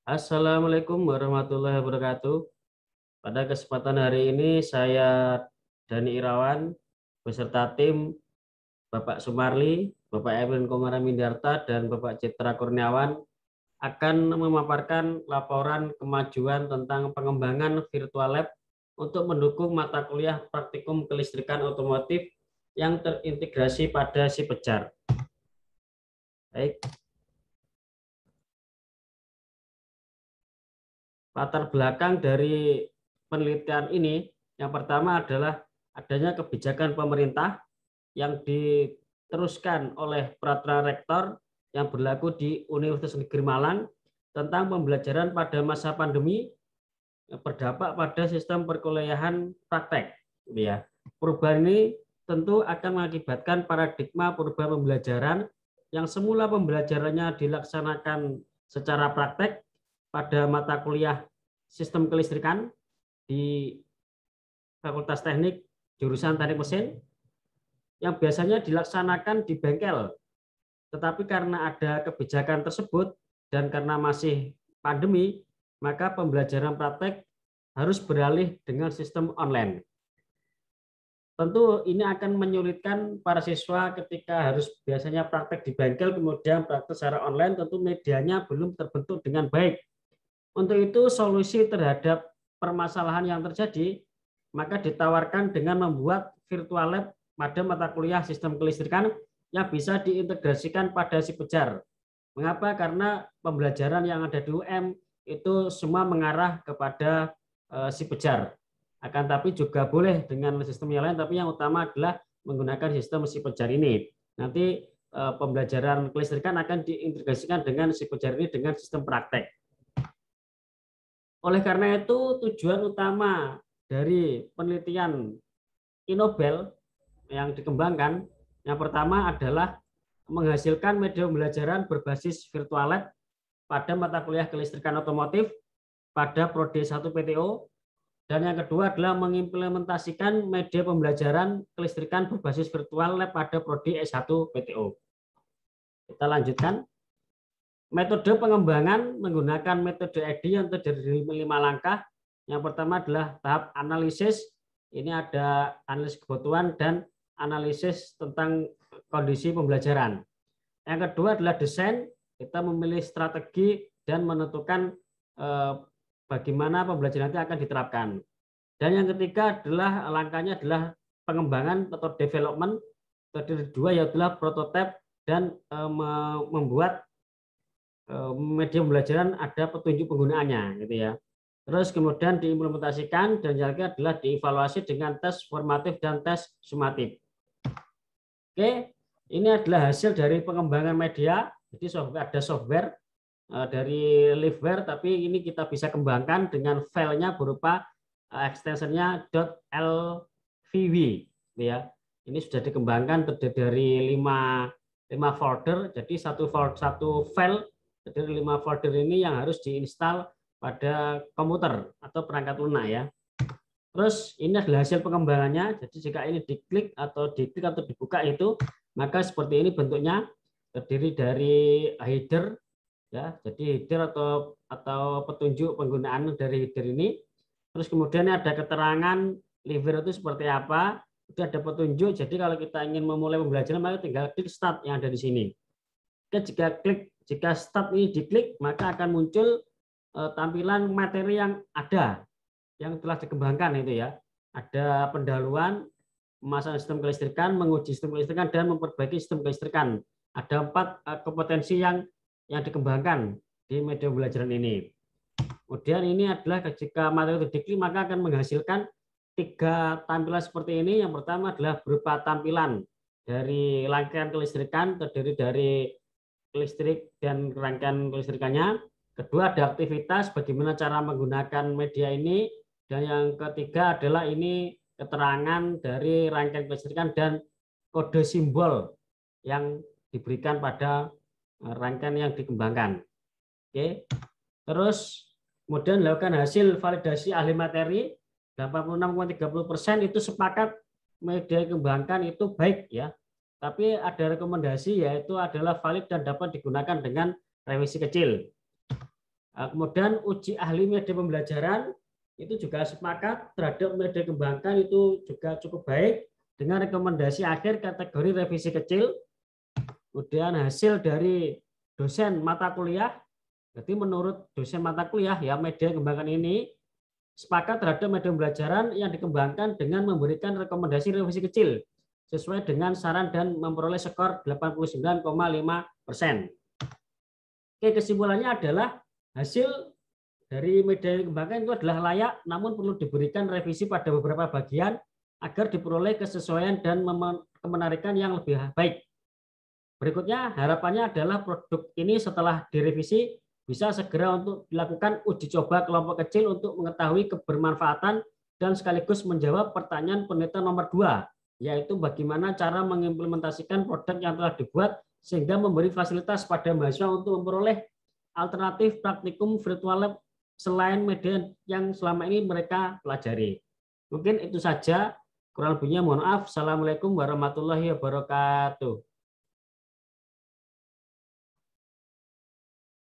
Assalamualaikum warahmatullahi wabarakatuh. Pada kesempatan hari ini saya Dani Irawan beserta tim Bapak Sumarli, Bapak Erwin Komaramindarta, dan Bapak Citra Kurniawan akan memaparkan laporan kemajuan tentang pengembangan virtual lab untuk mendukung mata kuliah praktikum kelistrikan otomotif yang terintegrasi pada si Pejar. Baik. Latar belakang dari penelitian ini, yang pertama adalah adanya kebijakan pemerintah yang diteruskan oleh peraturan rektor yang berlaku di Universitas Negeri Malang tentang pembelajaran pada masa pandemi berdampak pada sistem perkuliahan praktek. Ya. Perubahan ini tentu akan mengakibatkan paradigma perubahan pembelajaran yang semula pembelajarannya dilaksanakan secara praktek pada mata kuliah sistem kelistrikan di Fakultas Teknik jurusan Teknik Mesin yang biasanya dilaksanakan di bengkel. Tetapi karena ada kebijakan tersebut dan karena masih pandemi, maka pembelajaran praktek harus beralih dengan sistem online. Tentu ini akan menyulitkan para siswa ketika harus biasanya praktek di bengkel, kemudian praktek secara online, tentu medianya belum terbentuk dengan baik. Untuk itu solusi terhadap permasalahan yang terjadi, maka ditawarkan dengan membuat virtual lab pada mata kuliah sistem kelistrikan yang bisa diintegrasikan pada si Pejar. Mengapa? Karena pembelajaran yang ada di UM itu semua mengarah kepada si Pejar. Akan tapi juga boleh dengan sistem yang lain, tapi yang utama adalah menggunakan sistem si Pejar ini. Nanti pembelajaran kelistrikan akan diintegrasikan dengan si Pejar ini dengan sistem praktek. Oleh karena itu, tujuan utama dari penelitian Inobel yang dikembangkan, yang pertama adalah menghasilkan media pembelajaran berbasis virtual lab pada mata kuliah kelistrikan otomotif pada Prodi 1 PTO, dan yang kedua adalah mengimplementasikan media pembelajaran kelistrikan berbasis virtual lab pada Prodi S1 PTO. Kita lanjutkan. Metode pengembangan menggunakan metode EDI yang terdiri dari 5 langkah. Yang pertama adalah tahap analisis. Ini ada analisis kebutuhan dan analisis tentang kondisi pembelajaran. Yang kedua adalah desain. Kita memilih strategi dan menentukan bagaimana pembelajaran nanti akan diterapkan. Dan yang ketiga adalah langkahnya adalah pengembangan atau development. Terdiri dari 2, yaitu prototipe dan membuat media pembelajaran ada petunjuk penggunaannya, gitu ya. Terus kemudian diimplementasikan dan yang ketiga adalah dievaluasi dengan tes formatif dan tes sumatif. Oke, ini adalah hasil dari pengembangan media. Jadi ada software dari Liveware, tapi ini kita bisa kembangkan dengan filenya berupa ekstensinya .lvv, ya. Ini sudah dikembangkan terdiri dari 5 folder. Jadi satu file dari 5 folder ini yang harus diinstal pada komputer atau perangkat lunak, ya. Terus ini adalah hasil pengembangannya. Jadi jika ini diklik atau dibuka itu, maka seperti ini bentuknya, terdiri dari header, ya. Jadi header atau petunjuk penggunaan dari header ini. Terus kemudian ada keterangan Liveware itu seperti apa. Itu ada petunjuk. Jadi kalau kita ingin memulai pembelajaran, maka tinggal klik start yang ada di sini. Oke, jika start ini diklik, maka akan muncul tampilan materi yang ada, yang telah dikembangkan itu, ya. Ada pendahuluan, memasang sistem kelistrikan, menguji sistem kelistrikan, dan memperbaiki sistem kelistrikan. Ada 4 kompetensi yang dikembangkan di media pembelajaran ini. Kemudian ini adalah jika materi itu diklik, maka akan menghasilkan 3 tampilan seperti ini. Yang pertama adalah berupa tampilan dari rangkaian kelistrikan, terdiri dari listrik dan rangkaian kelistrikannya. Kedua ada aktivitas, bagaimana cara menggunakan media ini. Dan yang ketiga adalah ini keterangan dari rangkaian kelistrikan dan kode simbol yang diberikan pada rangkaian yang dikembangkan. Oke. Terus kemudian dilakukan hasil validasi ahli materi. 86,30% itu sepakat media yang dikembangkan itu baik, ya. Tapi ada rekomendasi, yaitu adalah valid dan dapat digunakan dengan revisi kecil. Kemudian uji ahli media pembelajaran itu juga sepakat terhadap media kembangkan itu juga cukup baik dengan rekomendasi akhir kategori revisi kecil. Kemudian hasil dari dosen mata kuliah, jadi menurut dosen mata kuliah ya media kembangkan ini sepakat terhadap media pembelajaran yang dikembangkan dengan memberikan rekomendasi revisi kecil sesuai dengan saran dan memperoleh skor 89,5%. Oke, kesimpulannya adalah hasil dari media yang dikembangkan itu adalah layak, namun perlu diberikan revisi pada beberapa bagian agar diperoleh kesesuaian dan kemenarikan yang lebih baik. Berikutnya, harapannya adalah produk ini setelah direvisi bisa segera untuk dilakukan uji coba kelompok kecil untuk mengetahui kebermanfaatan dan sekaligus menjawab pertanyaan penelitian nomor 2, yaitu bagaimana cara mengimplementasikan produk yang telah dibuat sehingga memberi fasilitas pada mahasiswa untuk memperoleh alternatif praktikum virtual lab selain media yang selama ini mereka pelajari. Mungkin itu saja. Kurang lebihnya mohon maaf. Assalamualaikum warahmatullahi wabarakatuh.